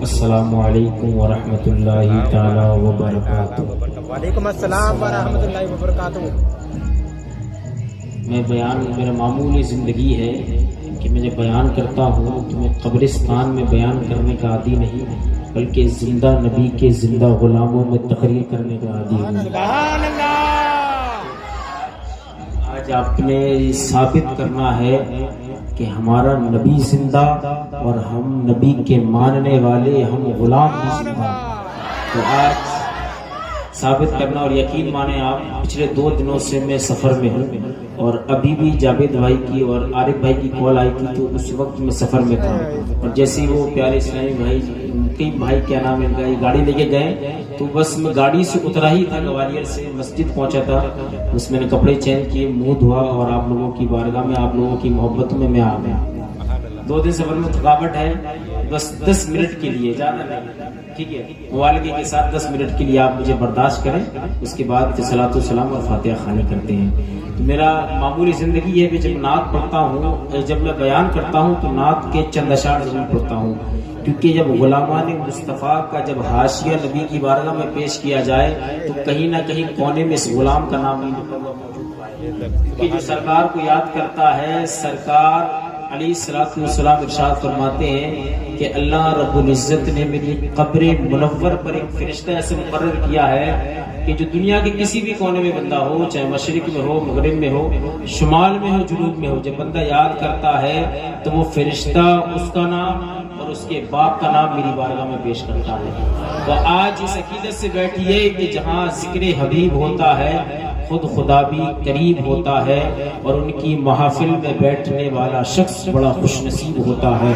السلام علیکم ورحمۃ اللہ تعالی وبرکاتہ۔ وعلیکم السلام ورحمۃ اللہ وبرکاتہ۔ میرا معمولی زندگی ہے کہ میں جب بیان کرتا ہوں تو میں قبرستان میں بیان کرنے کا عادی نہیں بلکہ زندہ نبی کے زندہ غلاموں میں تقریر کرنے کا عادی ہوں۔ سبحان اللہ۔ آج آپ نے ثابت کرنا ہے کہ ہمارا نبی زندہ اور ہم نبی کے ماننے والے، ہم غلام بھی زندہ۔ تو آج ثابت کرنا اور یقین مانیں آپ، پچھلے 2 دنوں سے میں سفر میں ہوں اور ابھی بھی جاوید بھائی کی اور عارف بھائی کی کال آئی تھی تو اس وقت میں سفر میں تھا، اور جیسے وہ پیارے اسلامی بھائی مقیم بھائی کیا نام ہے ان کا، یہ گاڑی لے کے گئے تو بس میں گاڑی سے اترا ہی تھا، گوالیر سے مسجد پہنچا تھا، بس میں نے کپڑے چینج کیے، منہ دھوا اور آپ لوگوں کی بارگاہ میں، آپ لوگوں کی محبت میں آ گیا۔ 2 دن سفر میں تھکاوٹ ہے، بس 10 منٹ کے لیے، زیادہ نہیں، ٹھیک ہے، موالگی کے ساتھ 10 منٹ کے لیے آپ مجھے برداشت کریں، اس کے بعد پھر صلاۃ والسلام اور فاتحہ خوانی کرتے ہیں۔ تو میرا معمولی زندگی ہے کہ جب نعت پڑھتا ہوں، جب میں بیان کرتا ہوں تو نعت کے چند اشعار ضرور پڑھتا ہوں، کیونکہ جب غلامان مصطفیٰ کا جب حاشیہ نبی کی بارگاہ میں پیش کیا جائے تو کہیں نہ کہیں کونے میں اس غلام کا نام نہیں لکھا ہوا موجود ہے، کیونکہ جو سرکار کو یاد کرتا ہے، سرکار علیہ الصلوۃ والسلام ارشاد فرماتے ہیں کہ اللہ رب العزت نے میری قبر منور پر ایک فرشتہ ایسے مقرر کیا ہے کہ جو دنیا کے کسی بھی کونے میں بندہ ہو، چاہے مشرق میں ہو، مغرب میں ہو، شمال میں ہو، جنوب میں ہو، جب بندہ یاد کرتا ہے تو وہ فرشتہ اس کا نام اور اس کے باپ کا نام میری بارگاہ میں پیش کرتا ہے۔ تو آج اس عقیدت سے بیٹھیے کہ جہاں ذکر حبیب ہوتا ہے خود خدا بھی قریب ہوتا ہے، اور ان کی محافل میں بیٹھنے والا شخص بڑا خوش نصیب ہوتا ہے۔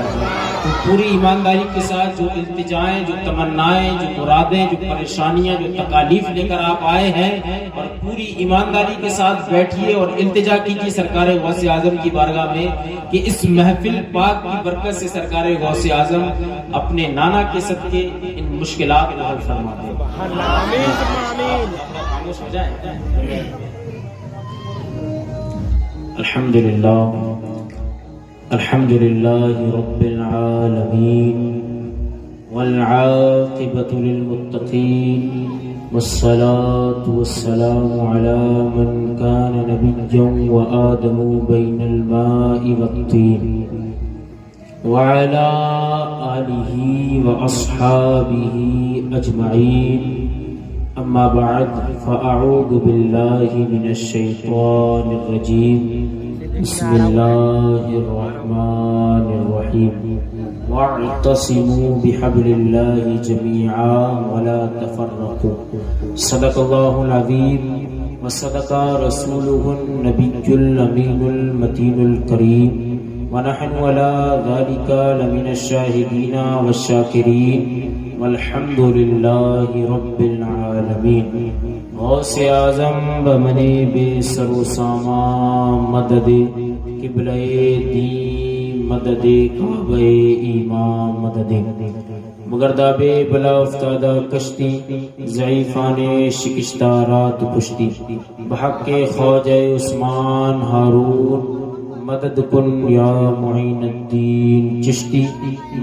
تو پوری ایمانداری کے ساتھ جو التجائیں، جو تمنائیں، جو مرادیں، جو پریشانیاں، جو تکالیف لے کر آپ آئے ہیں، اور پوری ایمانداری کے ساتھ بیٹھیے اور التجا کیجیے سرکار غوث اعظم کی بارگاہ میں کہ اس محفل پاک کی برکت سے سرکار غوث اعظم اپنے نانا کے صدقے ان مشکلات کو حل فرما دے۔ خاموش ہو جائیں۔ الحمد للہ رب العالمین والعاقبۃ للمتقین والصلاة والسلام على من كان نبيا وآدم بين الماء والطين وعلى آله وأصحابه أجمعين، أما بعد فأعوذ بالله من الشيطان الرجيم، بسم الله الرحمن الرحيم، واعتصموا بحبل الله جميعا ولا تفرقوا، صدق الله العظيم وصدق رسوله النبي الأمين المتين الكريم، ونحن على ذلك لمن الشاهدين والشاكرين، والحمد للہ رب العالمین۔ غوث اعظم بمنی بے سر و سامان، مدد قبلہ دین، مدد کعبہ ایمان، مدد مگرداب بلا افتادہ کشتی، ضعیفان شکستہ رات پشتی، بحق خواجہ عثمان ہارون، مدد کن یا معین الدین چشتی،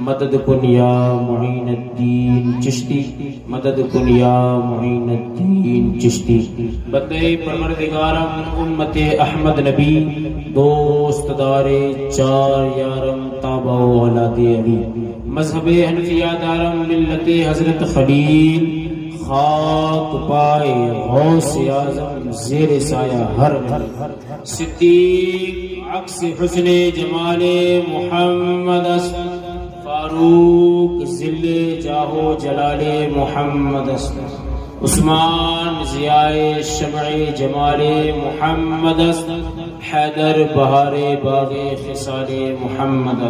مدد کن یا معین الدین چشتی، مدد کن یا معین الدین چشتی۔ بندے پروردگارم امت احمد نبی، دوست دار 4 یارم تابع و اولاد علی، مذہب حنفیہ دارم ملت حضرت خلیل، خاک پائے غوث اعظم زیر سایہ ہر صدیق، عکس حسن جمال محمد، فاروق ذل جاہو جلال محمد، عثمان ضیاء شمع جمال محمد، حیدر بہار باغ خصال محمد،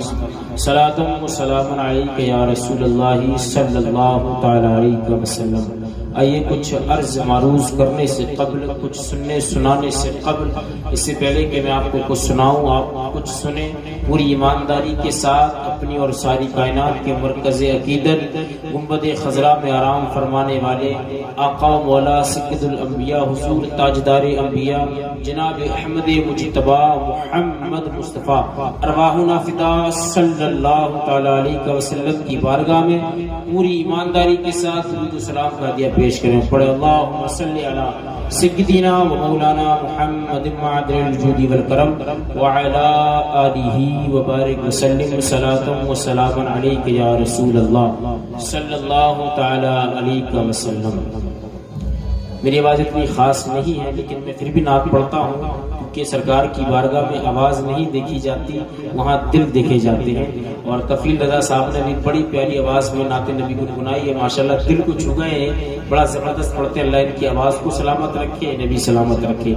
صلاۃ و سلام علیک یا رسول اللہ صلی اللہ تعالی علیہ وسلم۔ آئیے کچھ عرض معروض کرنے سے قبل، کچھ سننے سنانے سے قبل، اس سے پہلے کہ میں آپ کو کچھ سناؤں، آپ کچھ سنیں، پوری ایمانداری کے ساتھ اپنی اور ساری کائنات کے مرکز عقیدت گنبد خضرا میں آرام فرمانے والے آقا و مولا سید الانبیاء حضور تاجدار انبیاء جناب احمد مجتبی محمد مصطفیٰ ارواحنا فدا صلی اللہ تعالی علیہ وسلم کی بارگاہ میں پوری ایمانداری کے ساتھ درود و سلام کا ہدیہ پیش کریں. پڑھے اللہم صلی علی سیدنا و مولانا محمد معدل الجود والکرم وعلی آلہ وبارک وسلم صلاۃ و سلام علیک یا رسول اللہ صلی اللہ تعالی علیہ وسلم. میری آواز اتنی خاص نہیں ہے لیکن میں پھر بھی نعت پڑھتا ہوں کیونکہ سرکار کی بارگاہ میں آواز نہیں دیکھی جاتی، وہاں دل دیکھے جاتے ہیں. اور کفیل رضا صاحب نے بھی بڑی پیاری آواز میں نعت نبی گنگنائی ہے، ماشاءاللہ دل کو چھو گئے ہیں، بڑا زبردست پڑھتے ہیں. اللہ ان کی آواز کو سلامت رکھے، نبی سلامت رکھے.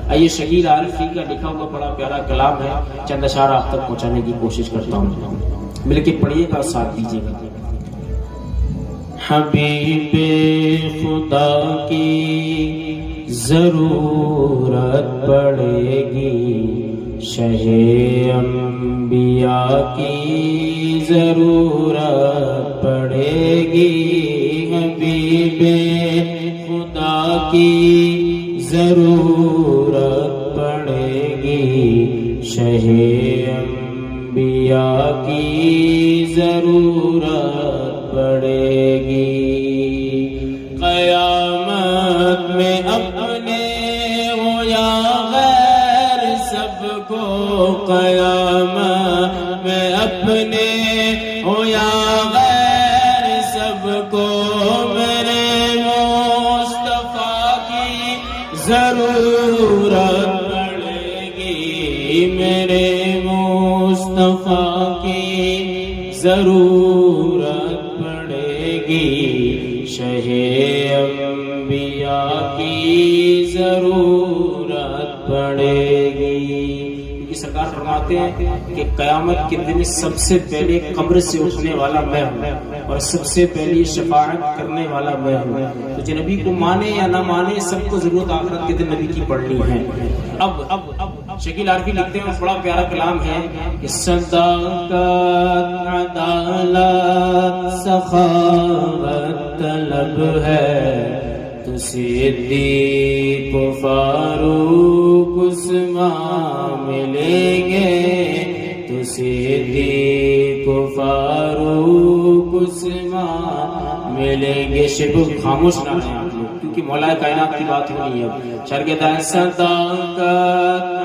آئیے شکیل عارفی کا لکھا ہوا بڑا پیارا کلام ہے، چند اشعار آپ تک پہنچانے کی کوشش کرتا ہوں، مل کے پڑھیے گا اور ساتھ دیجیے گا. حبیب خدا کی ضرورت پڑے گی، شہ انبیاء کی ضرورت پڑے گی. حبیب خدا کی ضرورت پڑے گی، شہ انبیاء کی ضرورت پڑے گی. قیامت میں اپنے ہو یا غیر سب کو، قیامت میں اپنے ہو یا غیر سب کو، میرے مصطفیٰ کی ضرورت پڑے گی، میرے مصطفیٰ کی ضرورت پڑے گی، شہ انبیاء کی ضرورت پڑے گی. کیونکہ سرکار فرماتے ہیں کہ قیامت کے دن سب سے پہلے قبر سے اٹھنے والا میں ہوں اور سب سے پہلی شفاعت کرنے والا میں ہوں. تو جو نبی کو مانے یا نہ مانے سب کو ضرورت آخرت کے دن نبی کی پڑھنی ہے. اب شکیل عارفی لکھتے ہیں، بڑا پیارا کلام ہے کہ صداقت عدالت سخاوت طلب ہے، تو صدیق و فاروق عثمان ملیں گے، تو صدیق و فاروق عثمان ملیں گے. شیخ خاموش نہ رہیں آپ لوگ کیونکہ مولا کائنات کی بات ہونی ہے. شاعر کہتا ہے صداقت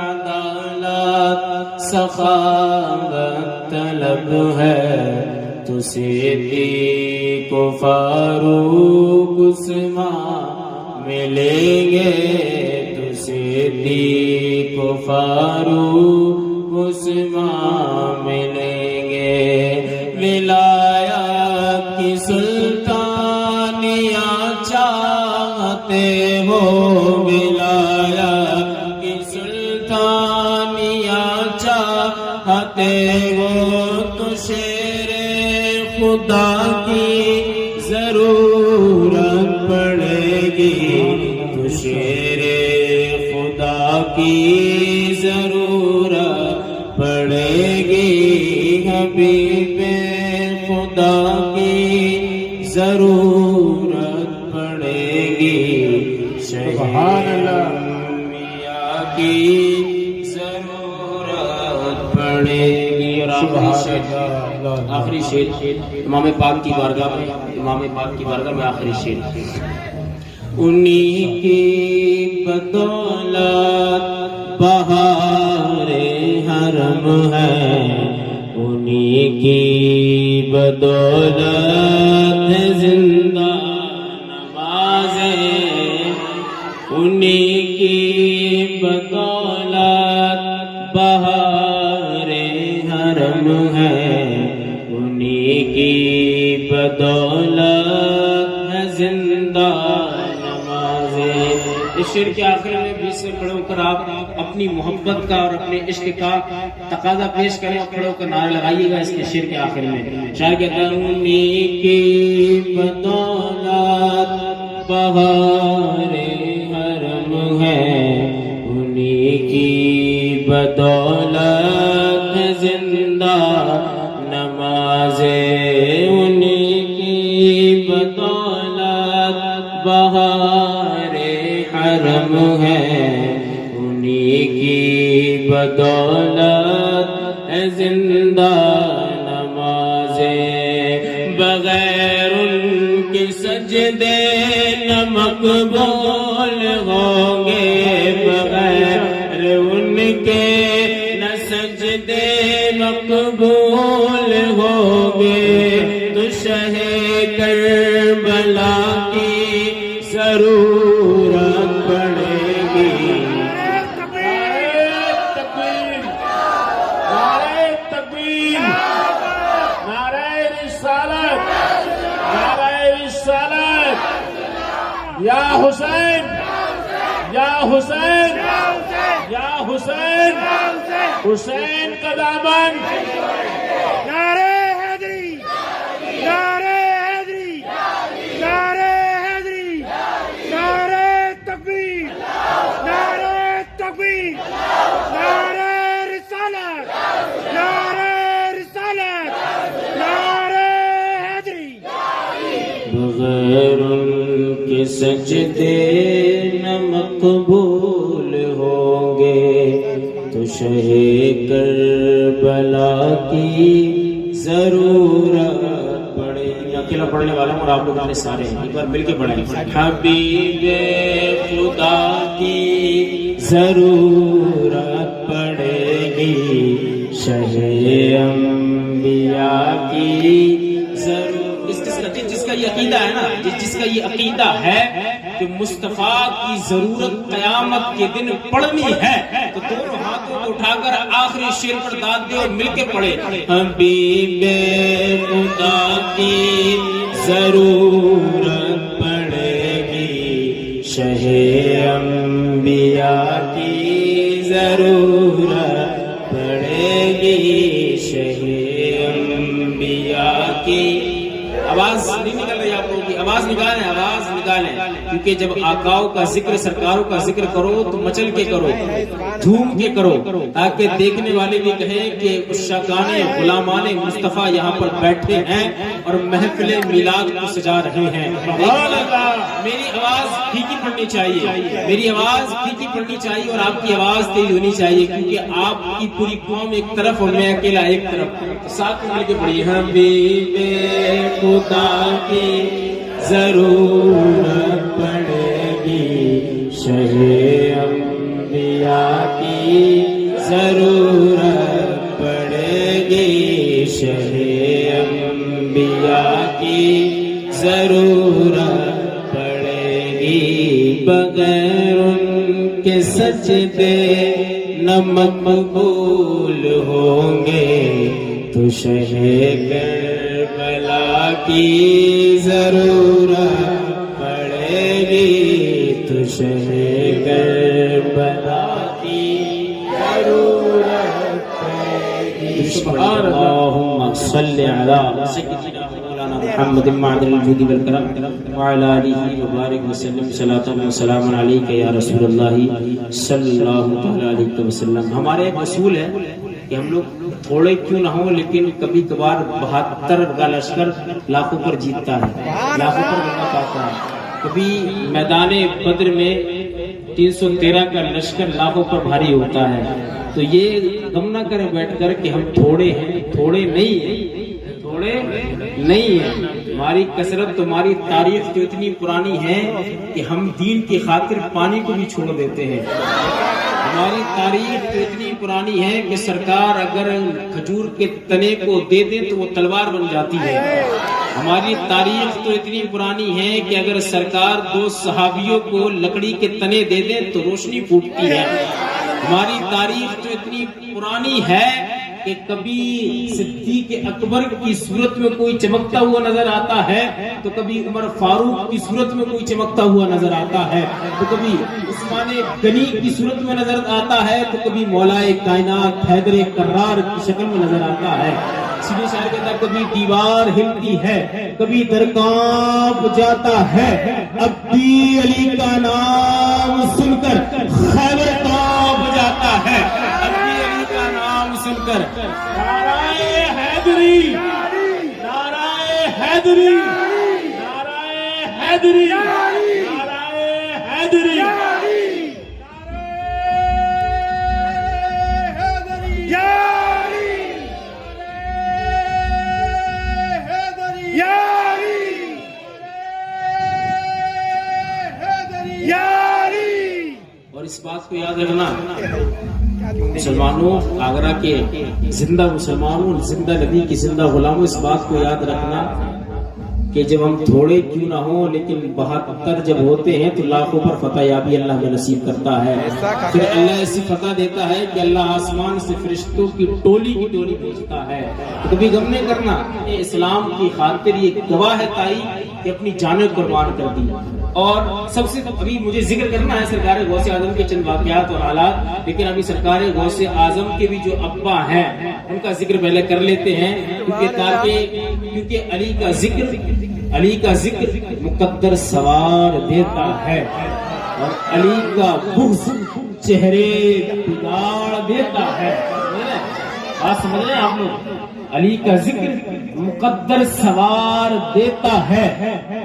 عدالت سخاوت طلب ہے، تو صدیق و فاروق عثمان ملیں گے، تو صدیق و فاروق عثمان ملیں گے. ولایت کی سلطانیہ چاہتے ہو، ولایت کی سلطانیہ چاہتے ہو، تو شیر خدا کی ضرورت پڑے گی، تو شیر خدا کی ضرورت پڑے گی. حبیب خدا کی ضرورت پڑے گی، سبحان اللہ انبیاء کی ضرورت پڑے گی. اور آخری شعر امام پاک کی بارگاہ میں، امام پاک کی بارگاہ میں آخری شعر. انہی کی بدولت بہار حرم ہے، انہی کی بدولت زندہ نمازیں، انہی کی بدولت بہار حرم ہے، انہی کی بدولت ہے زندہ نمازیں. اس شعر کے آخر میں بیچ سے کھڑے ہو کر آپ اپنی محبت کا اور اپنے عشق کا تقاضا پیش کریں اور کھڑے ہو کر نعرہ لگائیے گا اس کے شعر کے آخر میں. شاعر کہتا ہے انہی کی بدولت بہار حرم ہے، انہی کی بدولت زندہ نماز بدولت بہار حرم ہے، انہی کی بدولت ہے زندہ نمازیں، بغیر ان کے سجدے نہ مقبول ہوں گے، بغیر ان کے نہ سجدے مقبول ہوں گے، تو شہ کربلا کی ضرورت پڑے گی۔ یا حسین یا حسین یا حسین، حسین کا دامن، نعرہ حیدری، نعرہ حیدری، نعرہ حیدری، نعرہ تکبیر، نعرہ تکبیر، نعرہ رسالت، نعرہ رسالت، نعرہ حیدری۔ بغیر ان کے سجدے نہ مقبول ہوں گے، تو شہ کربلا کی ضرورت پڑے گی۔ اکیلا پڑھنے والا ہوں اور آپ لوگ اپنے سارے ہیں، ایک بار مل کے پڑھیں۔ حبیب خدا کی ضرورت پڑے گی، شہ انبیاء کی ضرورت۔ جس کا یہ عقیدہ ہے نا، جس کا یہ عقیدہ ہے کہ مصطفیٰ کی ضرورت قیامت کے دن پڑھنی ہے، تو دونوں ہاتھوں کو اٹھا کر آخری شعر پر داد دے اور مل کے پڑھے۔ حبیب خدا کی ضرورت پڑے گی، شہ انبیاء کی ضرورت پڑے گی، شہ انبیاء کی۔ آواز نہیں نکل رہی آپ لوگوں کی، آواز نکالیں، آواز نکالیں، کیونکہ جب آقاؤں کا ذکر، سرکاروں کا ذکر کرو تو مچل کے کرو، جھوم کے کرو، تاکہ دیکھنے والے بھی کہیں کہ عشاقان غلامان مصطفیٰ یہاں پر بیٹھے ہیں اور محفل میلاد کو سجا رہے ہیں۔ میری آواز پھیکی پڑنی چاہیے، میری آواز پھیکی پڑنی چاہیے اور آپ کی آواز تیز ہونی چاہیے، کیونکہ آپ کی پوری قوم ایک طرف اور میں اکیلا ایک طرف۔ ساتھ مل کے پڑھیے۔ حبیب خدا کی ضرورت پڑے گی، شہ انبیاء کی ضرورت پڑے گی، شہ انبیاء کی ضرورت پڑے گی، بغیر ان کے سجدے نہ مقبول ہوں گے، تو شہ کربلا کی ضرورت پڑے گی، تو شہ کربلا کی ضرورت پڑے گی۔ اللہم صلی علی سیدنا مولانا محمد معدن الجود والکرم وعلی آلہ وبارک وسلم، صلاۃ و سلام علیک یا رسول اللہ صلی اللہ تعالی علیہ وسلم۔ ہمارے ایک اصول ہے کہ ہم لوگ تھوڑے کیوں نہ ہوں لیکن کبھی کبھار 72 کا لشکر لاکھوں پر جیتتا ہے، لاکھوں پر غلبہ پاتا ہے۔ کبھی میدان بدر میں 313 کا لشکر لاکھوں پر بھاری ہوتا ہے، تو یہ غم نہ کریں بیٹھ کر کہ ہم تھوڑے ہیں، تھوڑے نہیں ہیں، تھوڑے نہیں ہیں۔ ہماری کثرت، تمہاری تاریخ جو اتنی پرانی ہے کہ ہم دین کی خاطر پانی کو بھی چھوڑ دیتے ہیں۔ ہماری تاریخ تو اتنی پرانی ہے کہ سرکار اگر کھجور کے تنے کو دے دے تو وہ تلوار بن جاتی ہے۔ ہماری تاریخ تو اتنی پرانی ہے کہ اگر سرکار 2 صحابیوں کو لکڑی کے تنے دے دے تو روشنی پھوٹتی ہے۔ ہماری تاریخ تو اتنی پرانی ہے کہ کبھی صدیق اکبر کی صورت میں کوئی چمکتا ہوا نظر آتا ہے، تو کبھی عمر فاروق کی صورت میں کوئی چمکتا ہوا نظر آتا ہے، تو کبھی عثمان غنی کی صورت میں نظر آتا ہے، تو کبھی مولائے کائنات حیدر کرار کی شکل میں نظر آتا ہے۔ سیدھے شاعر کہتا ہے کبھی دیوار ہلتی ہے، کبھی در کانپ جاتا ہے، اب بھی علی کا نام سن کر خیبر کانپ جاتا ہے، اب بھی علی کا نام سن کر۔ نعرہ حیدری، نعرہ حیدری، حیدری، جاری، نعرہ حیدری، جاری، جاری، جاری، جاری۔ اور اس بات کو یاد رکھنا مسلمانوں، آگرہ کے زندہ مسلمانوں، زندہ نبی کی زندہ غلاموں، اس بات کو یاد رکھنا کہ جب ہم تھوڑے کیوں نہ ہوں لیکن 72 جب ہوتے ہیں تو لاکھوں پر فتح یابی اللہ میں نصیب کرتا ہے۔ پھر اللہ ایسی فتح دیتا ہے کہ اللہ آسمان سے فرشتوں کی ٹولی بھیجتا ہے۔ تو کبھی غم نہیں کرنا، اسلام کی خاطر یہ گواہ ہے تائی کہ اپنی جانیں قربان کر دی۔ اور سب سے ابھی مجھے ذکر کرنا ہے سرکار غوث اعظم کے چند واقعات اور حالات، لیکن ابھی سرکار غوث اعظم کے بھی جو ابا ہیں ان کا ذکر پہلے کر لیتے ہیں، کیونکہ علی کا ذکر مقدر سوار دیتا ہے اور علی کا بغض چہرے بگاڑ دیتا ہے۔ بات سمجھ رہے ہیں آپ لوگ؟ علی کا ذکر مقدر سوار دیتا ہے،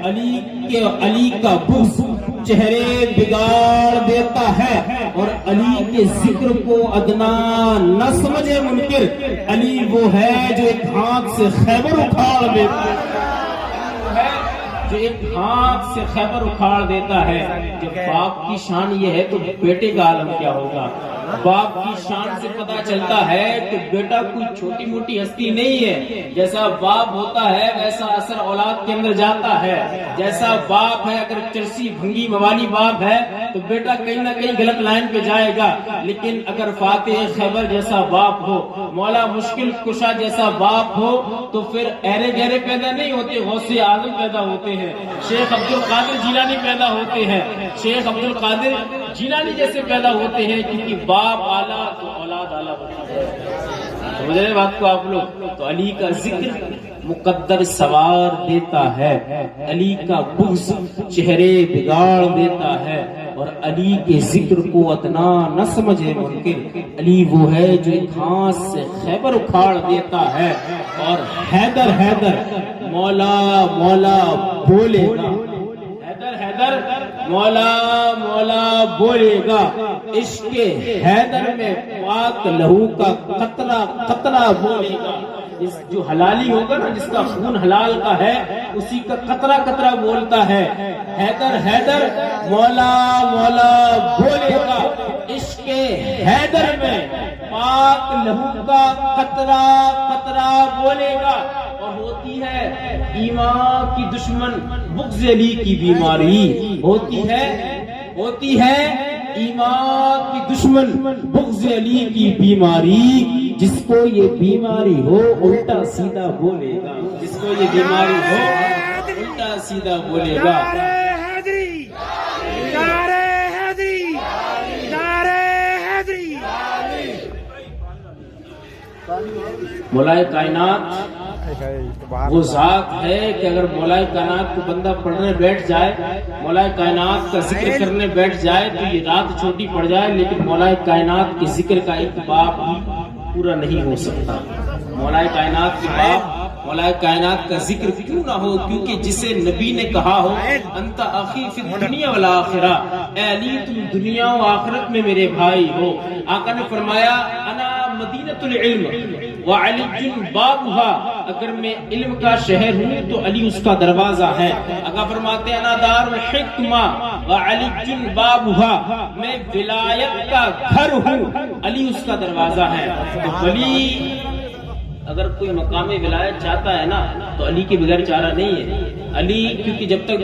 علی کا بغض چہرے بگاڑ دیتا ہے، اور علی کے ذکر کو ادنا نہ سمجھے منکر، علی وہ ہے جو ایک ہاتھ سے خیبر اکھاڑ دیتا ہے، جو ایک ہاتھ سے خیبر اکھاڑ دیتا ہے۔ جب باپ کی شان یہ ہے تو بیٹے کا عالم کیا ہوگا؟ باپ کی شان سے پتہ چلتا ہے کہ بیٹا کوئی چھوٹی موٹی ہستی نہیں ہے، جیسا باپ ہوتا ہے ویسا اثر اولاد کے اندر جاتا ہے۔ جیسا باپ ہے، اگر چرسی بھنگی موالی باپ ہے تو بیٹا کہیں نہ کہیں غلط لائن پہ جائے گا، لیکن اگر فاتح خیبر جیسا باپ ہو، مولا مشکل کشا جیسا باپ ہو تو پھر ایرے گہرے پیدا نہیں ہوتے، غوث اعظم پیدا ہوتے ہیں، شیخ عبد القادر جیلانی پیدا ہوتے ہیں، شیخ عبد القادر جیلانی جیسے پیدا ہوتے ہیں، کیونکہ باپ اعلیٰ تو اولاد اعلیٰ بنتی ہے۔ سمجھ رہے بات کو آپ لوگ؟ تو علی کا ذکر مقدر سوار دیتا ہے، علی کا بغض چہرے بگاڑ دیتا ہے، اور علی کے ذکر کو ادنا نہ سمجھے منکر، علی وہ ہے جو ایک ہاتھ سے خیبر اکھاڑ دیتا ہے، اور حیدر حیدر مولا مولا بولے گا، حیدر حیدر مولا مولا بولے گا، عشق حیدر میں پاک لہو کا قطرہ قطرہ بولے گا۔ اس جو حلالی ہوگا نا، جس کا خون حلال کا ہے، اسی کا قطرہ قطرہ بولتا ہے۔ حیدر حیدر مولا مولا بولے گا، عشق حیدر میں پاک لہو کا قطرہ قطرہ بولے گا۔ اور ہوتی ہے ایمان کی دشمن بغض علی کی بیماری، ہوتی ہے ایمان کی دشمن بغض علی کی بیماری، جس کو یہ بیماری ہو الٹا سیدھا بولے گا، جس کو یہ بیماری ہو الٹا سیدھا بولے گا۔ نعرہ حیدری، نعرہ حیدری، نعرہ حیدری۔ مولائے کائنات وہ ذات ہے کہ اگر مولائے کائنات کو بندہ پڑھنے بیٹھ جائے، مولائے کائنات کا ذکر کرنے بیٹھ جائے تو یہ رات چھوٹی پڑ جائے، لیکن مولائے کائنات کے ذکر کا ایک باب بھی پورا نہیں ہو سکتا۔ مولائے کائنات کے باب، مولائے کائنات کا ذکر کیوں نہ ہو؟ کیونکہ جسے نبی نے کہا ہو انت اخی فی الدنیا والآخرہ، اے علی تم دنیا و آخرت میں میرے بھائی ہو۔ آقا نے فرمایا انا مدینۃ العلم وعلی بابها، اگر میں علم کا شہر ہوں تو علی اس کا دروازہ ہے۔ آقا فرماتے ہیں انا دار الحکمہ وعلی بابها، میں ولایت کا گھر ہوں، علی اس کا دروازہ ہے۔ تو ولی اگر کوئی مقام ولایت چاہتا ہے نا تو علی کے بغیر چارہ نہیں ہے۔ علی کیونکہ جب تک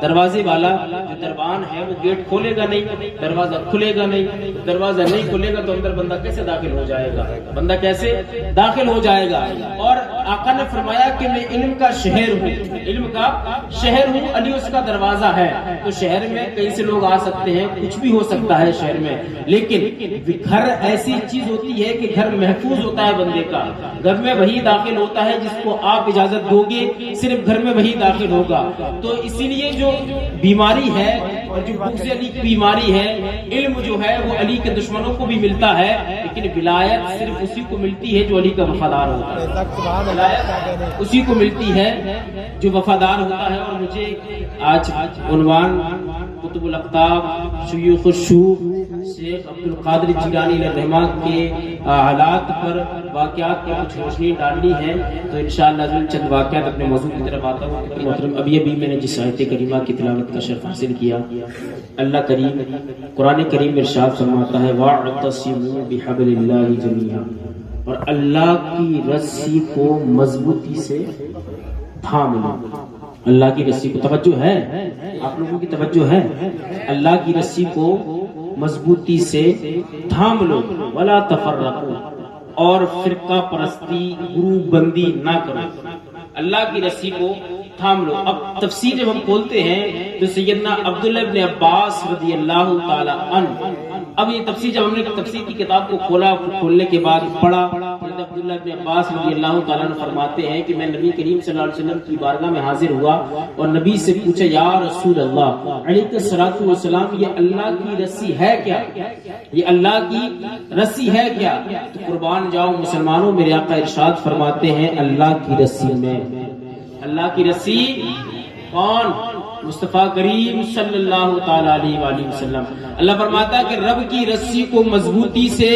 دروازے والا جو دربان ہے وہ گیٹ کھولے گا نہیں، دروازہ کھلے گا نہیں، دروازہ نہیں کھلے گا تو اندر بندہ کیسے داخل ہو جائے گا؟ بندہ کیسے داخل ہو جائے گا؟ اور آقا نے فرمایا کہ میں علم کا شہر ہوں، علم کا شہر ہوں، علی اس کا دروازہ ہے۔ تو شہر میں کئی سے لوگ آ سکتے ہیں، کچھ بھی ہو سکتا ہے شہر میں، لیکن گھر ایسی چیز ہوتی ہے کہ گھر محفوظ ہوتا ہے بندے کا، گھر میں وہی داخل ہوتا ہے جس کو آپ اجازت دو گے، صرف گھر میں وہی داخل ہوگا۔ تو اسی لیے جو بیماری ہے اور جو بغض علی کی بیماری ہے، علم جو ہے وہ علی کے دشمنوں کو بھی ملتا ہے، لیکن ولایت صرف اسی کو ملتی ہے جو علی کا وفادار ہوتا ہے، ولایت اسی کو ملتی ہے جو وفادار ہوتا ہے. اور مجھے آج عنوان قطب الاقطاب شیوخ الشیوخ شیخ عبد القادر جیلانی علیہ الرحمہ کے حالات پر واقعات پر کچھ روشنی ڈالنی ہے. تو انشاءاللہ چند واقعات اپنے موضوع کی طرف آتا ہوں. محترم ابھی میں نے جس آیت کریمہ کی تلاوت کا شرف حاصل کیا, اللہ کریم قرآن کریم میں ارشاد فرماتا ہے وَاعْتَصِمُوا بِحَبْلِ اللَّهِ جَمِيعًا, اور اللہ کی رسی کو مضبوطی سے تھام لو. اللہ کی رسی کو توجہ ہے, آپ لوگوں کی توجہ ہے, اللہ کی رسی کو مضبوطی سے تھام لو. ولا تفرقوا, اور فرقہ پرستی گروپ بندی نہ کرو. اللہ کی رسی کو تھام لو. اب تفسیر جب ہم کھولتے ہیں تو سیدنا عبداللہ ابن عباس رضی اللہ تعالی عنہ, اب یہ تفسیر جب ہم نے تفسیر کی کتاب کو کھولا, کھولنے کے بعد پڑھا, عبداللہ ابن عباس رضی اللہ تعالیٰ عنہ فرماتے ہیں کہ میں نبی کریم صلی اللہ علیہ وسلم کی بارگاہ میں حاضر ہوا اور نبی سے پوچھا یا رسول اللہ علیہ الصلوۃ والسلام, یہ اللہ کی رسی ہے کیا؟ یہ اللہ کی رسی ہے کیا؟ تو قربان جاؤ مسلمانوں, میرے آقا ارشاد فرماتے ہیں اللہ کی رسی میں, اللہ کی رسی کون؟ مصطفیٰ کریم صلی اللہ تعالی علیہ وآلہ وسلم. اللہ فرماتا ہے کہ رب کی رسی کو مضبوطی سے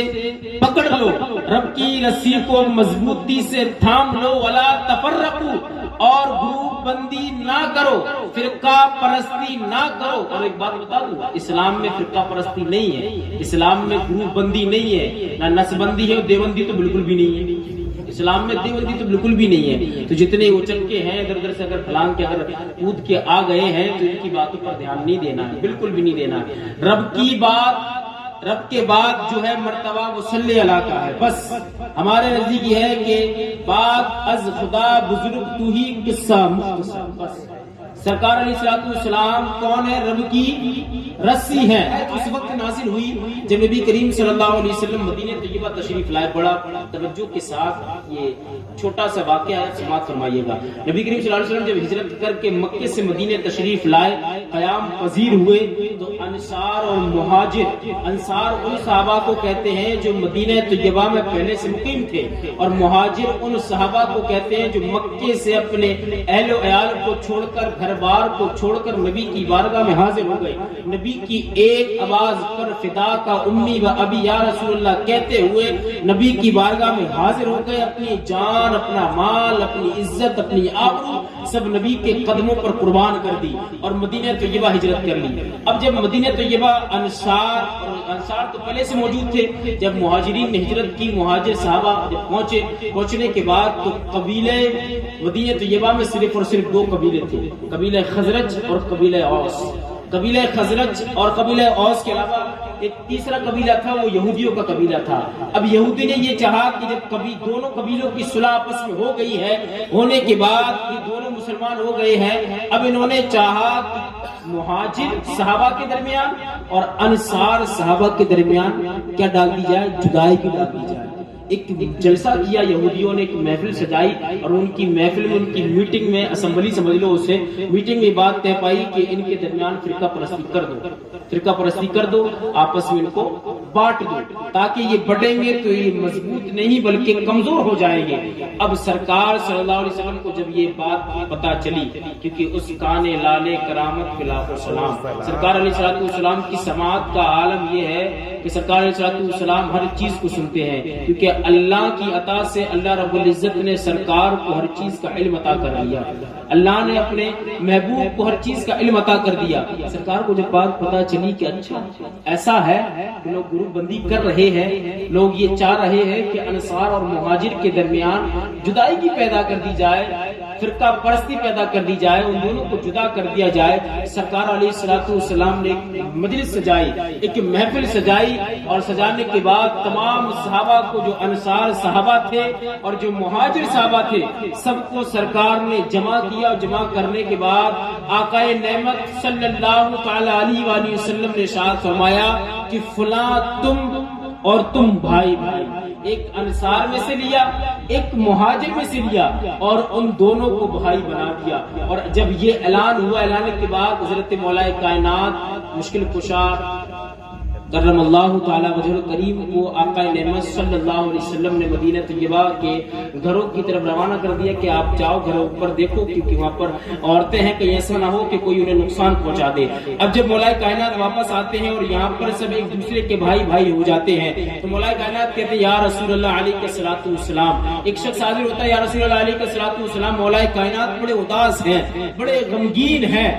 پکڑ لو, رب کی رسی کو مضبوطی سے تھام لو. ولا تفرقوا, اور گروپ بندی نہ کرو, فرقہ پرستی نہ کرو. اور ایک بات بتا دوں, اسلام میں فرقہ پرستی نہیں ہے, اسلام میں گروپ بندی نہیں ہے, نہ نسبندی ہے, دیوبندی تو بالکل بھی نہیں ہے. اسلام میں دیوبندی تو بالکل بھی نہیں ہے. تو جتنے اچل کے ہیں ادھر ادھر سے اگر پھلان کے اگر کود کے آ گئے ہیں تو ان کی باتوں پر دھیان نہیں دینا ہے, بالکل بھی نہیں دینا ہے. رب کی بات, رب کے بعد جو ہے مرتبہ وہ صلی اللہ کا ہے. بس ہمارے نزدیک یہ ہے کہ بات از خدا بزرگ تو ہی قصہ مختصر. بس سرکار علیہ الصلوۃ والسلام کون ہے؟ رب کی رسی ہے. اس وقت نازل ہوئی جب نبی کریم صلی اللہ علیہ وسلم مدینہ طیبہ تشریف لائے. بڑا توجہ کے ساتھ یہ چھوٹا سا واقعہ ہے, سماعت فرمائیے گا. نبی کریم صلی اللہ علیہ وسلم جب ہجرت کر کے مکے سے مدینہ تشریف لائے, قیام پذیر ہوئے, تو انصار اور مہاجر, انصار ان صحابہ کو کہتے ہیں جو مدینہ طیبہ میں پہلے سے مقیم تھے, اور مہاجر ان صحابہ کو کہتے ہیں جو مکے سے اپنے اہل و عیال کو چھوڑ کر, گھر بار کو چھوڑ کر نبی کی بارگاہ میں حاضر ہو گئے. نبی کی ایک آواز پر فدا کا امی و ابی یا رسول اللہ کہتے ہوئے نبی کی بارگاہ میں حاضر ہو گئے. اپنی جان, اپنا مال, اپنی عزت, اپنی آبرو سب نبی کے قدموں پر قربان کر دی اور مدینہ طیبہ ہجرت کر لی. اب جب مدینہ طیبہ انصار تو پہلے سے موجود تھے, جب مہاجرین نے ہجرت کی, مہاجر صحابہ جب پہنچنے کے بعد تو قبیلے مدینہ طیبہ میں صرف اور صرف دو قبیلے تھے, قبیلہ خزرج اور قبیلہ اوس. قبیلہ خزرج اور قبیلہ اوس کے علاوہ ایک تیسرا قبیلہ تھا, وہ یہودیوں کا قبیلہ تھا. اب یہودی نے یہ چاہا کہ جب کبھی دونوں قبیلوں کی صلح آپس میں ہو گئی ہے, ہونے کے بعد یہ دونوں مسلمان ہو گئے ہیں, اب انہوں نے چاہا کہ مہاجر صحابہ کے درمیان اور انصار صحابہ کے درمیان کیا ڈال دی جائے؟ جدائی کی ڈال دی جائے. ایک جلسہ کیا یہودیوں نے, ایک محفل سجائی, اور ان کی محفل میں, ان کی میٹنگ میں, اسمبلی سمجھ لو اسے, میٹنگ میں بات طے پائی کہ ان کے درمیان فرقہ پرستی کر دو, فرقہ پرستی کر دو, آپس میں ان کو بانٹ دو, تاکہ یہ بڑھیں گے تو یہ مضبوط نہیں بلکہ کمزور ہو جائیں گے. اب سرکار صلی اللہ علیہ وسلم کو جب یہ بات پتہ چلی, کیونکہ اس کان لالے کرامت کے لاکھوں سلام, سرکار علیہ الصلوۃ والسلام کی سماعت کا عالم یہ ہے کہ سرکار علیہ الصلوۃ والسلام ہر چیز کو سنتے ہیں, کیونکہ اللہ کی عطا سے اللہ رب العزت نے سرکار کو ہر چیز کا علم عطا کر دیا. اللہ نے اپنے محبوب کو ہر چیز کا علم عطا کر دیا. سرکار کو جب بات پتہ چلی کہ اچھا ایسا ہے کہ لوگ گروپ بندی کر رہے ہیں, لوگ یہ چاہ رہے ہیں کہ انصار اور مہاجر کے درمیان جدائی کی پیدا کر دی جائے, فرقہ پرستی پیدا کر دی جائے, ان دونوں کو جدا کر دیا جائے. سرکار علیہ الصلوۃ والسلام نے ایک مجلس سجائی, ایک محفل سجائی, اور سجانے کے بعد تمام صحابہ کو, جو انصار صحابہ تھے اور جو مہاجر صحابہ تھے, سب کو سرکار نے جمع کیا. جمع کرنے کے بعد آقا نعمت صلی اللہ تعالی علیہ وآلہ وسلم نے ارشاد فرمایا کہ فلاں تم اور تم بھائی بھائی, ایک انصار میں سے لیا, ایک مہاجر میں سے لیا, اور ان دونوں کو بھائی بنا دیا. اور جب یہ اعلان ہوا, اعلان کے بعد حضرت مولا کائنات مشکل کشا کرم اللہ تعالی وجہ کریم کو آقا نعمت صلی اللہ علیہ وسلم نے مدینہ طیبہ کے گھروں کی طرف روانہ کر دیا کہ آپ جاؤ گھروں پر دیکھو، کیونکہ وہاں پر عورتیں ہیں، کہیں ایسا نہ ہو کہ کوئی انہیں نقصان پہنچا دے۔ اب جب مولا کائنات واپس آتے ہیں اور یہاں پر سب ایک دوسرے کے بھائی بھائی ہو جاتے ہیں تو مولا کائنات کہتے ہیں یا رسول اللہ علیہ الصلوۃ والسلام۔ ایک شخص حاضر ہوتا ہے، یا رسول اللہ علیہ الصلوۃ والسلام، مولا کائنات بڑے اداس ہیں، بڑے غمگین ہیں۔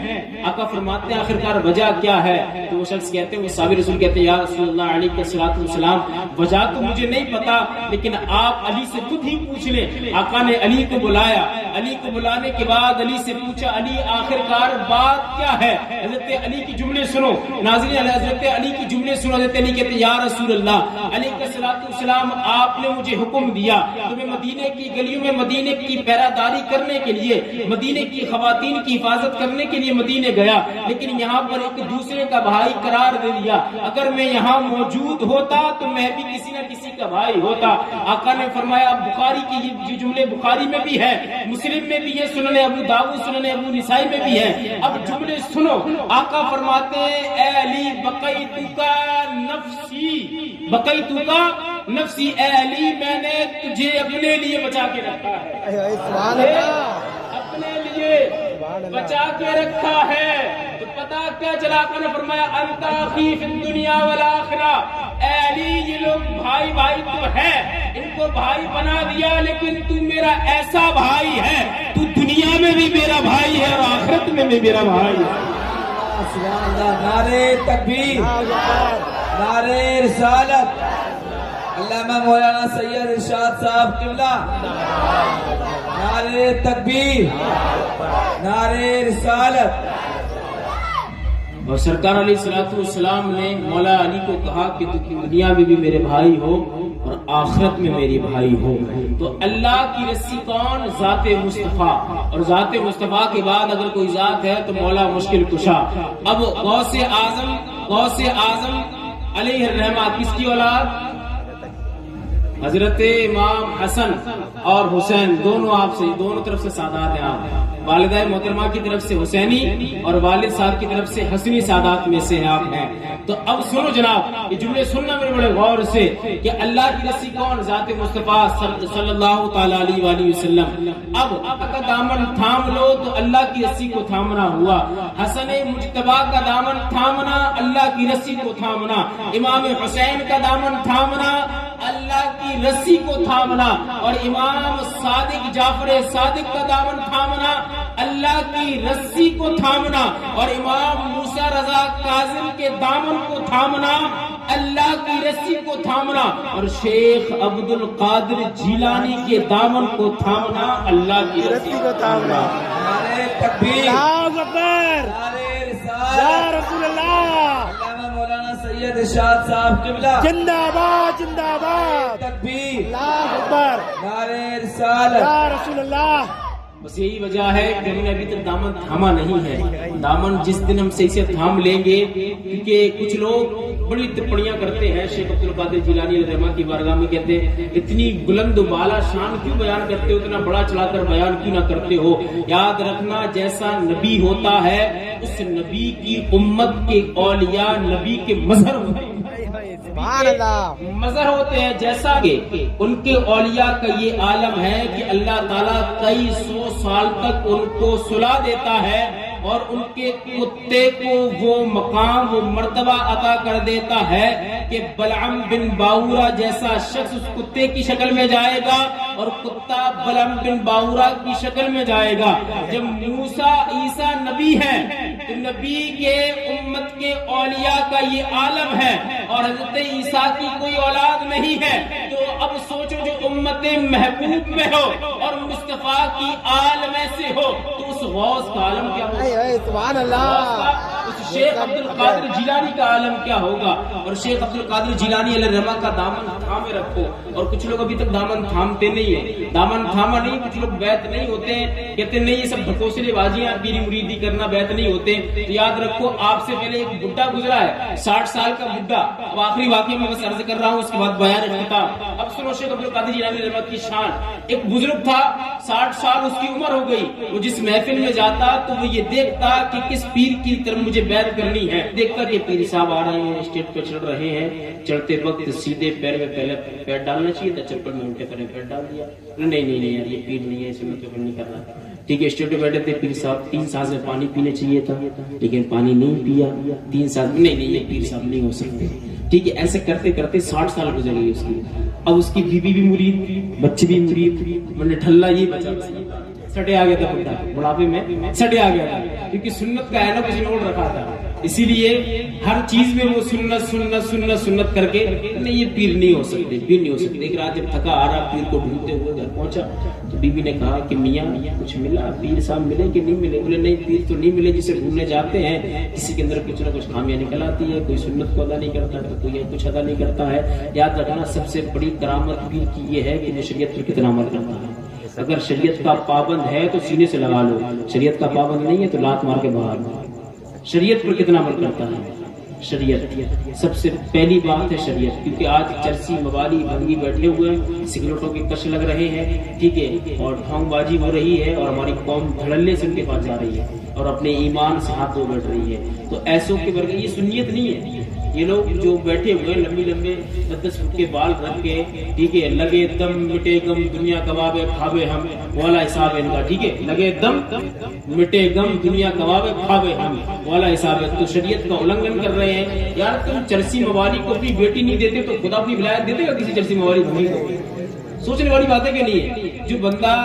آقا فرماتے ہیں آخرکار وجہ کیا ہے؟ تو وہ شخص کہتے ہیں، وہ صحابی رسول کہتے ہیں یا رسول اللہ علیہ الصلوۃ والسلام وجہ تو مجھے نہیں پتا، لیکن آپ علی سے خود ہی پوچھ لیں۔ آقا نے علی کو بلایا، علی کو بلانے کے بعد علی سے پوچھا علی آخرکار بات کیا ہے؟ حضرت علی کی جملے سنو ناظرین، حضرت علی کی جملے سنو۔ حضرت علی کہتے ہیں یا رسول اللہ علیہ الصلوۃ والسلام، آپ نے مجھے حکم دیا تو میں مدینے کی گلیوں میں مدینے کی پہراداری کرنے کے لیے، مدینے کی خواتین کی حفاظت کرنے کے لیے مدینے گیا، لیکن یہاں پر ایک دوسرے کا بھائی قرار دے دیا، اگر میں یہاں موجود ہوتا تو میں بھی کسی نہ کسی کا بھائی ہوتا۔ آقا نے فرمایا، بخاری کی یہ جملے بخاری میں بھی ہے، مسلم میں بھی ہے، سنن ابو داؤد سنن ابو نسائی میں بھی ہے۔ اب جملے سنو، آقا فرماتے ہیں اے علی بقیتک نفسی، بقیتک نفسی، اے علی میں نے تجھے اپنے لیے بچا کے رکھا ہے، اپنے لیے بچا کے رکھا ہے۔ تو پتا کیا چلا؟ آقا نے فرمایا انت اخی فی الدنیا والآخرہ، اے علی یہ لوگ بھائی بھائی تو ہے، ان کو بھائی بنا دیا، لیکن تو میرا ایسا بھائی ہے، تو دنیا میں بھی میرا بھائی ہے اور آخرت میں بھی میرا بھائی ہے۔ سبحان اللہ، نعرہ تکبیر، نعرہ رسالت، علامہ مولانا سید ارشاد صاحب قبلہ، نعرہ تکبیر، نعرہ رسالت۔ اور سرکار علیہ الصلوۃ والسلام نے مولا علی کو کہا کہ تو دنیا میں بھی میرے بھائی ہو اور آخرت میں میری بھائی ہو۔ تو اللہ کی رسی کون؟ ذات مصطفیٰ، اور ذات مصطفیٰ کے بعد اگر کوئی ذات ہے تو مولا مشکل کشا۔ اب غوث اعظم علیہ الرحمہ کس کی اولاد؟ حضرت امام حسن اور حسین، دونوں آپ سے، دونوں طرف سے سادات ہیں آپ، والدہ محترمہ کی طرف سے حسینی اور والد صاحب کی طرف سے حسنی سادات میں سے آپ ہیں۔ تو اب سنو جناب، یہ جملے سننا میرے بڑے غور سے کہ اللہ کی رسی کون؟ ذات مصطفیٰ صلی اللہ تعالی علیہ وآلہ وسلم۔ اب آقا کا دامن تھام لو تو اللہ کی رسی کو تھامنا ہوا، حسن مجتبیٰ کا دامن تھامنا اللہ کی رسی کو تھامنا، امام حسین کا دامن تھامنا اللہ کی رسی کو تھامنا، اور امام صادق جعفر صادق کا دامن تھامنا اللہ کی رسی کو تھامنا، اور امام موسیٰ رضا کاظم کے دامن کو تھامنا اللہ کی رسی کو تھامنا، اور شیخ عبد القادر جیلانی کے دامن کو تھامنا اللہ کی رسی کو تھامنا۔ نعرہ تکبیر، اللہ اکبر، نعرہ یا رسالت، رسول اللہ، علامہ مولانا سید ارشاد صاحب قبلہ، زندہ باد زندہ باد، تکبیر، اللہ اکبر، نعرہ رسالت۔ یا رسول اللہ۔ بس یہی وجہ ہے کہ ہم نے ابھی تک دامن تھاما نہیں ہے۔ دامن جس دن ہم صحیح سے تھام لیں گے، کیونکہ کچھ لوگ بڑی ٹپڑیاں کرتے ہیں شیخ عبد القادر جیلانی علیہ الرحمہ کی بارگاہ میں، کہتے ہیں اتنی بلند و بالا شان کیوں بیان کرتے ہو، اتنا بڑا چلا کر بیان کیوں نہ کرتے ہو؟ یاد رکھنا، جیسا نبی ہوتا ہے اس نبی کی امت کے اولیاء نبی کے مظہر ہوتے ہیں، سبحان اللہ، مظہر ہوتے ہیں، جیسا کہ ان کے اولیاء کا یہ عالم ہے کہ اللہ تعالیٰ کئی سو سال تک ان کو سلا دیتا ہے اور ان کے کتے کو وہ مقام، وہ مرتبہ عطا کر دیتا ہے کہ بلعم بن باورا جیسا شخص اس کتے کی شکل میں جائے گا اور کتا بلعم بن باورا کی شکل میں جائے گا۔ جب موسیٰ عیسیٰ نبی ہے تو نبی کے امت کے اولیاء کا یہ عالم ہے اور حضرت عیسیٰ کی کوئی اولاد نہیں ہے، تو اب سوچو جو امت محبوب میں ہو اور مصطفیٰ کی آل میں سے ہو تو اس غوث کا عالم کیا ہوگا؟ سبحان اللہ، اس شیخ عبد القادر جیلانی کا عالم کیا ہوگا؟ اور شیخ عبد القادر جیلانی علیہ الرحمہ کا دامن تھامے رکھو۔ اور کچھ لوگ ابھی تک دامن تھامتے نہیں ہیں، دامن تھاما نہیں، کچھ لوگ بیعت نہیں ہوتے ہیں، کہتے نہیں یہ سب ڈھکوسلے بازیاں، پیری مریدی کرنا، بیعت نہیں ہوتے۔ تو یاد رکھو، آپ سے پہلے ایک بڈھا گزرا ہے، 60 سال کا بڈھا۔ اب آخری واقعہ میں بس عرض کر رہا ہوں، اس کے بعد بیان اختتام۔ اب سنو شیخ عبد القادر جیلانی علیہ الرحمہ کی شان۔ ایک بزرگ تھا، 60 سال اس کی عمر ہو گئی، وہ جس محفل میں جاتا تو وہ یہ دیکھتا کہ کس پیر کی طرف مجھے قید کرنی ہے. دیکھا کہ پیر صاحب آ رہے ہیں, اسٹیج پہ چڑھ رہے ہیں, چڑھتے وقت سیدھے پیر میں پہلے پیر ڈالنا چاہیے تھا, چپل میں الٹے پیر میں پیر ڈال دیا. نہیں یار یہ پیر نہیں ہے, اس میں تو نہیں کرنا. ٹھیک ہے, اسٹیج پہ بیٹھے تھے پیر صاحب, 3 سانس میں پانی پینے چاہیے تھا لیکن پانی نہیں پیا. 3 سانس نہیں یہ پیر صاحب نہیں ہو سکتے. ٹھیک ہے, ایسے کرتے کرتے 60 سال گزر گئی اس کی. اب اس کی بیوی بھی مرید, بچے بھی مرید, میں ٹھلا یہ بچا سٹے آ گیا تھا, بڑھاپے میں سٹے آ گیا تھا, کیونکہ سنت کا ہے نا کچھ نوٹ رکھا تھا. اسی لیے ہر چیز میں وہ سنت کر کے نہیں یہ پیر نہیں ہو سکتے, پیر نہیں ہو سکتے. ایک رات جب تھکا آ رہا پیر کو ڈھونڈتے ہوئے گھر پہنچا تو بیوی نے کہا کہ میاں کچھ ملا, پیر صاحب ملے کہ نہیں ملے؟ بولے نہیں پیر تو نہیں ملے, جسے ڈھونڈنے جاتے ہیں کسی کے اندر کچھ نہ کچھ خامیاں نکل آتی ہے, کوئی سنت کو ادا نہیں کرتا تو کوئی کچھ ادا نہیں کرتا ہے. یاد رکھنا سب سے بڑی کرامت پیر کی یہ ہے کہ وہ شریعت پر کتنا عمل کرتا ہے. اگر شریعت کا پابند ہے تو سینے سے لگا لو, شریعت کا پابند نہیں ہے تو لات مار کے باہر. شریعت پر کتنا عمل کرتا ہے, شریعت سب سے پہلی بات ہے شریعت. کیونکہ آج چرسی موالی بھنگی بیٹھے ہوئے ہیں, سگریٹوں کے کش لگ رہے ہیں, ٹھیک ہے, اور ڈھونگ بازی ہو رہی ہے, اور ہماری قوم دھڑلے سے ان کے پاس جا رہی ہے اور اپنے ایمان سے ہاتھ دھو بیٹھ رہی ہے. تو ایسوں کے ورگے یہ سنیت نہیں ہے. یہ لوگ جو بیٹھے ہوئے لمبے 10 فٹ کے بال رکھ کے, ٹھیک ہے, لگے دم مٹے گم دنیا کبابے کھاوے ہم والا حساب ہے ان کا. ٹھیک ہے, لگے دم مٹے گم دنیا کبابے کھاوے ہم والا حساب ہے. تو شریعت کا النگھن کر رہے ہیں. یار تم چرسی موالی کو بھی بیٹی نہیں دیتے تو خدا اپنی ولایت دیتے گا کسی چرسی موالی بھائی کو؟ سوچنے والی بات ہے کہ نہیں ہے. جو بندہ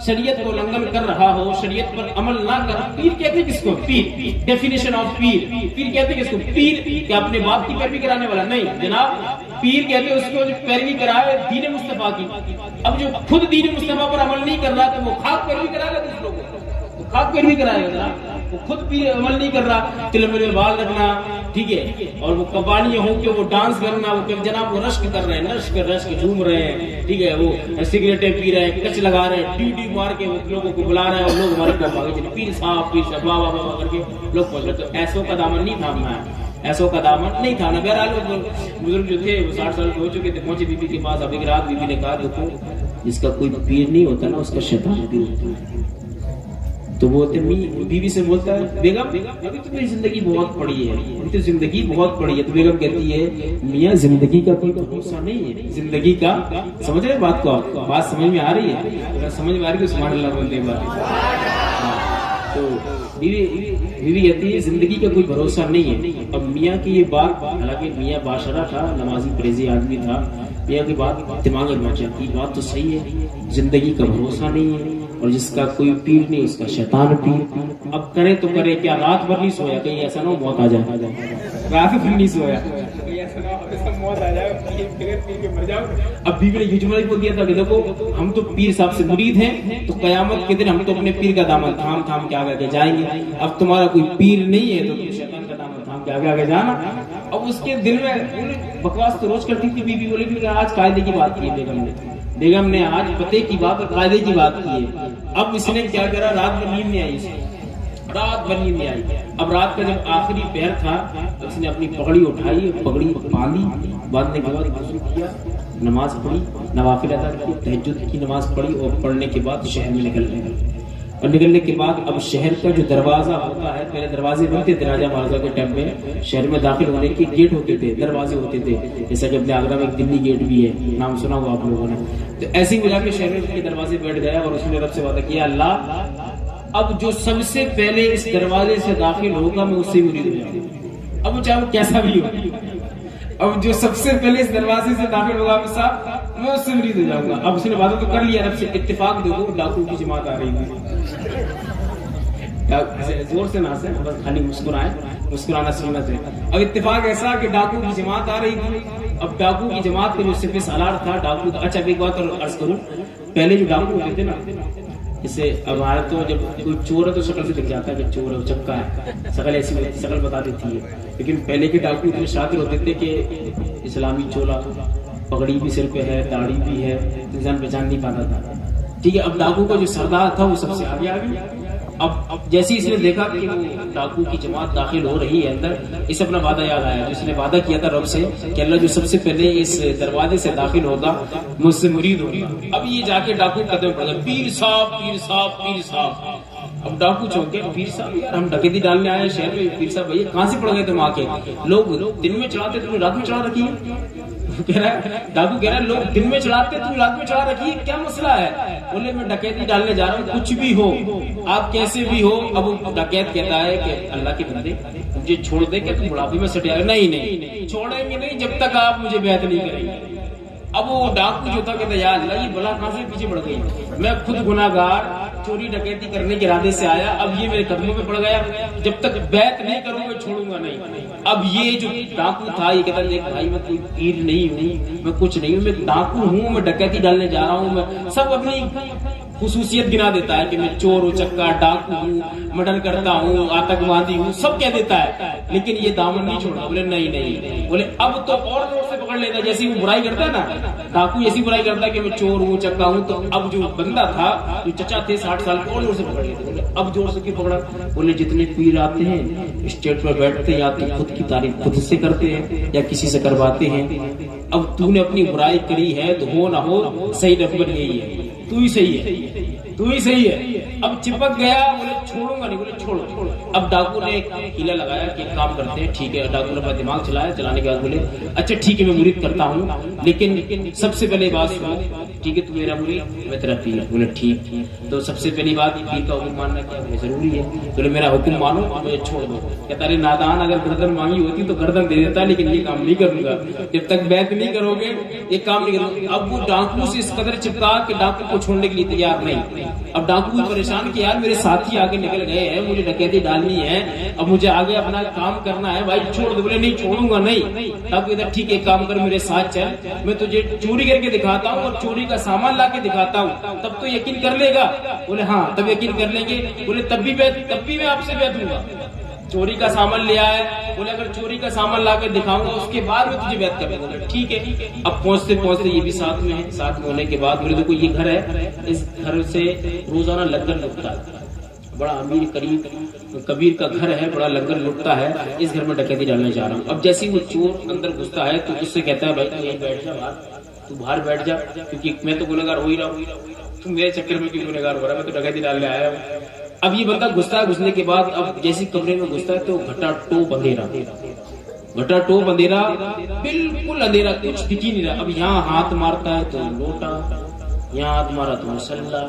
شریعت کو النگھن کر رہا ہو, شریعت پر عمل نہ کر, پیر کہتے ہیں کس کو؟ پیر, ڈیفینیشن آف پیر, پیر کہتے ہیں کس کو؟ پیر کہ اپنے باپ کی پیروی کرانے والا نہیں جناب. پیر کہتے ہیں اس کو جو پیروی کرائے دین مصطفیٰ کی. اب جو خود دین مصطفیٰ پر عمل نہیں کر رہا تو وہ خاک پیروی کرائے گا دوسروں کو, خاک پیروی کرائے گا. وہ خود بھی عمل نہیں کر رہا, تلمبے میں بال رکھنا, ٹھیک ہے, اور وہ قبالی ہوں کہ وہ ڈانس کرنا, وہ جناب وہ رشک کر رہے ہیں, رشک جھوم رہے ہیں, ٹھیک ہے, وہ سگریٹیں پی رہے ہیں, کچ لگا رہے ہیں, ڈی مار کے وہ لوگوں کو بلا رہے ہیں, اور لوگ ہمارے کو بھاگے چلے پیر صاحب بابا بابا کر کے لوگ پہنچ رہے. تو ایسوں کا دامن نہیں تھامنا ہے, ایسوں کا دامن نہیں تھانا. بہرحال بزرگ جو تھے وہ 60 سال کے ہو چکے تھے, پہنچے بیوی کے پاس. اب ایک رات بیوی نے کہا دیکھو جس کا کوئی پیر نہیں ہوتا نا اس کا شیطان بھی ہوتا ہے. تو وہ بیوی سے بولتا ہے بیگم ابھی تو میری زندگی بہت پڑی ہے, ابھی تو زندگی بہت پڑی ہے. تو بیگم کہتی ہے میاں زندگی کا کوئی بھروسہ نہیں ہے, زندگی کا. سمجھ رہے بات کو؟ آپ بات سمجھ میں آ رہی ہے؟ اگر سمجھ میں آ رہی ہے تو سبحان اللہ بولتے ہیں. تو بیوی کہتی ہے زندگی کا کوئی بھروسہ نہیں ہے. اب میاں کی یہ بات, حالانکہ میاں باشرہ تھا, نمازی پریزی آدمی تھا, میاں کی بات دماغ میں پہنچی, بات تو صحیح ہے, زندگی کا بھروسہ نہیں ہے, اور جس کا کوئی پیر نہیں اس کا شیطان پیر. اب کرے تو کرے کیا, رات بھر نہیں سویا, کہیں ایسا نہ موت آ جائے, رات بھر نہیں سویا, موت آ جائے, پیر کے مر جاؤ. اب بیوی نے یہ جملہ بول دیا تھا کہ دیکھو ہم تو پیر صاحب سے مرید ہیں, تو قیامت کے دن ہم تو اپنے پیر کا دامن تھام کے آگے جائیں گے. اب تمہارا کوئی پیر نہیں ہے تو تم شیطان کا دامن تھام کے آگے جانا. اب اس کے دل میں بکواس تو روز کرتی تھی بیوی, بولی کہ آج قاعدے کی بات کی ہے بیگم نے آج پتے کی بات اور قاعدے کی بات کی ہے. اب اس نے کیا کرا, رات میں نیند نہیں آئی, رات بھر نیند نہیں آئی. اب رات کا جب آخری پہر تھا اس نے اپنی پگڑی اٹھائی, پگڑی باندھی, باندھنے کے بعد وضو کیا, نماز پڑھی, نوافل ادا کی, تہجد کی نماز پڑھی, اور پڑھنے کے بعد شہر میں نکل گئی. اور نکلنے کے بعد اب شہر کا جو دروازہ ہوتا ہے, پہلے دروازے بنتے تھے راجہ مہاراجا کے ٹائم میں, شہر میں داخل ہونے کے گیٹ ہوتے تھے, دروازے ہوتے تھے, جیسا کہ اپنے آگرہ میں ایک دلی گیٹ بھی ہے, نام سنا ہوا آپ لوگوں نے. تو ایسے ہی ملا کے شہر کے دروازے بیٹھ گیا, اور اس نے رب سے وعدہ کیا اللہ اب جو سب سے پہلے اس دروازے سے داخل ہوگا میں اس سے مرید ہو جاؤں گا. اب وہ چاہے وہ کیسا بھی ہو, اب جو سب سے پہلے اس دروازے سے داخل ہوگا صاحب میں اس سے مرید ہو جاؤں گا. اب اس نے وعدہ تو کر لیا رب سے. اتفاق دیکھو ڈاکو کی جماعت آ رہی تھی, زور سے نہ ہنسیں, بس خالی مسکرائیں, مسکرانا سنت ہے. اب اتفاق ایسا کہ ڈاکو کی جماعت آ رہی تھی. اب ڈاکو کی جماعت کا جو صرف سالار تھا ڈاکو کا. اچھا ایک بات اور عرض کروں, پہلے جو ڈاکو ہوتے تھے نا, جسے اب ہمارے تو جب کوئی چور ہے تو شکل سے دکھ جاتا ہے کہ چور ہے, چپکا ہے, شکل ایسی شکل بتا دیتی ہے. لیکن پہلے کے ڈاکو اتنے شاطر ہوتے تھے کہ اسلامی چولا, پگڑی بھی سر پہ ہے, داڑھی بھی ہے, انسان پہچان نہیں پاتا تھا. ٹھیک ہے, اب ڈاکو کا جو سردار تھا وہ سب سے آگے آ گیا. اب جیسے اس نے دیکھا کہ وہ ڈاکو کی جماعت داخل ہو رہی ہے اندر, اسے اپنا وعدہ یاد آیا. اس نے وعدہ کیا تھا رب سے کہ اللہ جو سب سے پہلے اس دروازے سے داخل ہوگا مجھ سے مرید ہوگا. اب یہ جا کے ڈاکو قدم پڑ گیا, پیر صاحب پیر صاحب پیر صاحب. اب ڈاکو چونکے پیر صاحب یار ہم ڈکیتی ڈالنے آئے شہر میں. پیر صاحب بھائی کہاں سے پڑ گئے تم آ کے؟ لوگ دن میں چڑھاتے تم رات میں چڑھا رکھی ہے. کہہ رہا ہے ڈاکو کہہ رہا ہے لوگ دن میں چڑھاتے تم رات میں چڑھا رکھی ہے, کیا مسئلہ ہے؟ بولے میں ڈکیتی ڈالنے جا رہا ہوں, کچھ بھی ہو آپ کیسے بھی ہو. اب ڈکیت کہتا ہے کہ اللہ کے بندے مجھے چھوڑ دے کہ تم بڑھاپے میں سٹ جائے. نہیں چھوڑیں گے نہیں جب تک آپ مجھے بیعت نہیں کریں گے. اب وہ ڈاکو جو تھا کہتا یا اللہ یہ بلا کہاں سے پیچھے پڑ گئی, میں خود گناہگار چوری ڈکیتی کرنے کے ارادے سے آیا, اب یہ میرے قدموں پہ پڑ گیا, جب تک بیعت نہیں کروں گا چھوڑوں گا نہیں. اب یہ جو ڈاکو تھا یہ کہتا ہے بھائی میں کوئی پیر نہیں ہوں, میں کچھ نہیں ہوں, میں ڈاکو ہوں, میں ڈکیتی ڈالنے جا رہا ہوں. میں سب اپنی خصوصیت گنا دیتا ہے کہ میں چور ہوں, چکا ڈاکو ہوں, مرڈر کرتا ہوں, آتنکوادی ہوں, سب کہہ دیتا ہے. لیکن یہ دامن نہیں چھوڑا. بولے نہیں. بولے اب تو اور زور سے پکڑ لیتا ہے. جیسی وہ برائی کرتا ہے نا ڈاکو, ایسی برائی کرتا ہے کہ میں چور ہوں, چکا ہوں, تو اب جو بندہ تھا جو چچا تھے 60 سال کے اور زور سے پکڑ لیتے. بولے اب زور سے کیوں پکڑا؟ بولے جتنے پیر آتے ہیں اسٹیج پر بیٹھتے ہیں یا تو خود کی تعریف خود سے کرتے ہیں یا کسی سے کرواتے ہیں. اب تو نے اپنی برائی کری ہے تو ہو نہ ہو صحیح رفبر یہی ہے, تو ہی صحیح ہے. اب چپک گیا. بولے چھوڑوں گا نہیں. بولے چھوڑو. اب ڈاکو نے ایک ہیلا لگایا کہ ایک کام کرتے ہیں, ٹھیک ہے. ڈاکو نے اپنا دماغ چلایا, چلانے کے بعد بولے اچھا ٹھیک ہے میں مرید کرتا ہوں, لیکن سب سے پہلے بات سنو, ٹھیک ہے تو میرا مرید میں تیرا پیر. بولے ٹھیک. تو سب سے پہلی بات پیر کا حکم ماننا کیا ضروری ہے. بولے میرا حکم مانو اور مجھے چھوڑ دو. کہتا ہے نادان اگر گردن مانگی ہوتی تو گردن دے دیتا, لیکن یہ کام نہیں کروں گا جب تک بیعت نہیں کرو گے, یہ کام نہیں کروں گا. اب وہ ڈاکو سے اس قدر چپکا کہ ڈاکو کو چھوڑنے کے لیے تیار نہیں. اب ڈاکو پریشان کہ یار میرے ساتھی آگے نکل گئے ہیں, مجھے ڈکیتی ڈالنی ہے, اب مجھے آگے اپنا کام کرنا ہے, بھائی چھوڑ دو. بولے نہیں چھوڑوں گا نہیں. ڈاکو ادھر ٹھیک ہے کام کر میرے ساتھ چل, میں تجھے چوری کر کے دکھاتا ہوں اور چوری کا سامان لا کے دکھاتا ہوں, تب تو یقین کر لے گا. بولے ہاں تب یقین کر لیں گے. بولے تب بھی میں آپ سے بیعت لوں گا. چوری کا سامان لے آئے. بولے اگر چوری کا سامان لا کے دکھاؤں گا اس کے بعد میں تجھے بیعت کروں گا. ٹھیک ہے. اب پہنچتے یہ بھی ساتھ میں ہے. ساتھ میں ہونے کے بعد بولے دیکھو یہ گھر ہے, اس گھر سے روزانہ لنگر لگتا ہے, بڑا امیر قریب کبیر کا گھر ہے, بڑا لنگر لٹتا ہے, اس گھر میں ڈکیتی ڈالنے جا رہا ہوں. اب جیسے ہی وہ چور اندر گھستا ہے تو اس سے کہتا ہے بھائی یہیں بیٹھ جا, تو باہر بیٹھ جا, کیونکہ میں تو گنہگار ہو ہی رہا ہوں, تم میرے چکر میں کیوں گنہگار ہو رہا ہے, میں تو ڈکیتی ڈالنے آیا ہوں. اب یہ بندہ گھستا ہے, گھسنے کے بعد اب جیسے کمرے میں گھستا ہے تو گھٹا ٹوپ اندھیرا, بالکل اندھیرا, کچھ دکھ ہی نہیں رہا. اب یہاں ہاتھ مارتا ہے تو لوٹا, یہاں ہاتھ مارا تو مسلح,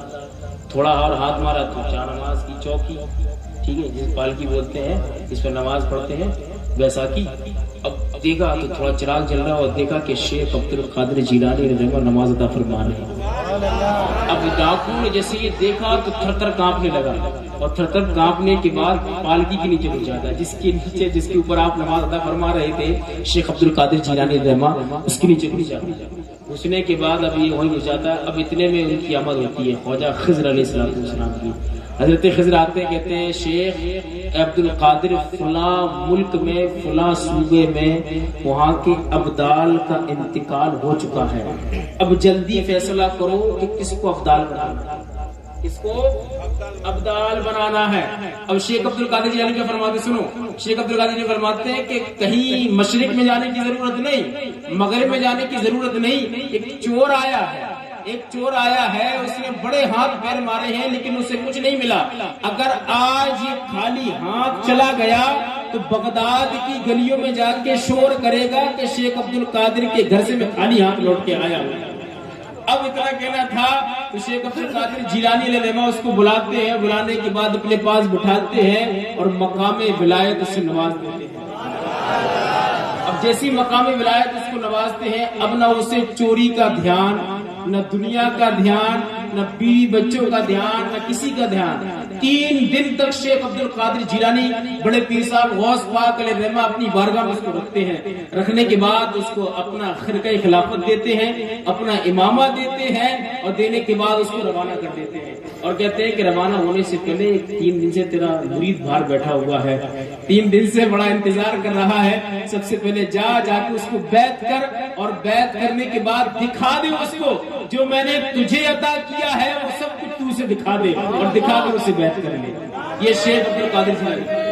تھوڑا اور ہاتھ مارا تو جا نماز کی چوکی, ٹھیک ہے جس پالکی بولتے ہیں جس پر نماز پڑھتے ہیں ویسا کی. اب دیکھا تو تھوڑا چراغ جل رہا اور دیکھا کہ شیخ عبد القادر جیلانی نماز ادا فرما رہے ہیں. اب ڈاکو نے جیسے یہ دیکھا تو تھر تھر کانپنے لگا, اور تھر تھر کانپنے کے بعد پالکی کے نیچے گھس جاتا ہے, جس کے اوپر آپ نماز ادا فرما رہے تھے شیخ عبد القادر جیلانی رحمہ, اس کے نیچے گھس جاتا ہے. گھسنے کے بعد اب یہ وہیں گھس جاتا ہے. اب اتنے میں ان کی آمد ہوتی ہے خواجہ خضر علیہ السلام کی. حضرت خضر آتے کہتے ہیں شیخ عبد القادر فلاں ملک میں فلاں صوبے میں وہاں کے ابدال کا انتقال ہو چکا ہے, اب جلدی فیصلہ کرو کہ کس کو ابدال بنانا ہے, کس کو ابدال بنانا ہے. اب شیخ عبد القادر جیلانی کیا فرماتے سنو. شیخ عبد القادر جی فرماتے ہیں کہ کہیں مشرق میں جانے کی ضرورت نہیں, مغرب میں جانے کی ضرورت نہیں. ایک چور آیا ہے, اس نے بڑے ہاتھ پیر مارے ہیں لیکن اسے کچھ نہیں ملا. اگر آج یہ خالی ہاتھ چلا گیا تو بغداد کی گلیوں میں جا کے شور کرے گا کہ شیخ عبد القادر کے گھر سے میں خالی ہاتھ لوٹ کے آیا ہوں. اب اتنا کہنا تھا تو شیخ عبد القادر جیلانی علیہ الرحمہ اس کو بلاتے ہیں, بلانے کے بعد اپنے پاس بٹھاتے ہیں اور مقام ولایت اس سے نواز دیتے ہیں. اب جیسی مقام ولایت اس کو نوازتے ہیں, اب نہ اسے چوری کا دھیان, نہ دنیا کا دھیان, نہ بیوی بچوں کا دھیان, نہ کسی کا دھیان. 3 دن تک شیخ عبد القادر جیلانی بڑے پیر صاحب غوث پاک علیہ الرحمہ اپنی بارگاہ میں اس کو رکھتے ہیں. رکھنے کے بعد اس کو اپنا خرقہ خلافت دیتے ہیں, اپنا امامہ دیتے ہیں, اور دینے کے بعد اس کو روانہ کر دیتے ہیں. اور کہتے ہیں کہ روانہ ہونے سے پہلے 3 دن سے تیرا مرید باہر بیٹھا ہوا ہے, 3 دن سے بڑا انتظار کر رہا ہے, سب سے پہلے جا کے اس کو بیعت کر, اور بیعت کرنے کے بعد دکھا دے اس کو جو میں نے تجھے عطا کیا ہے وہ سب کچھ تو اسے دکھا دے, اور دکھا کر اسے بیعت کر لے. یہ شیخ عبد القادر جیلانی.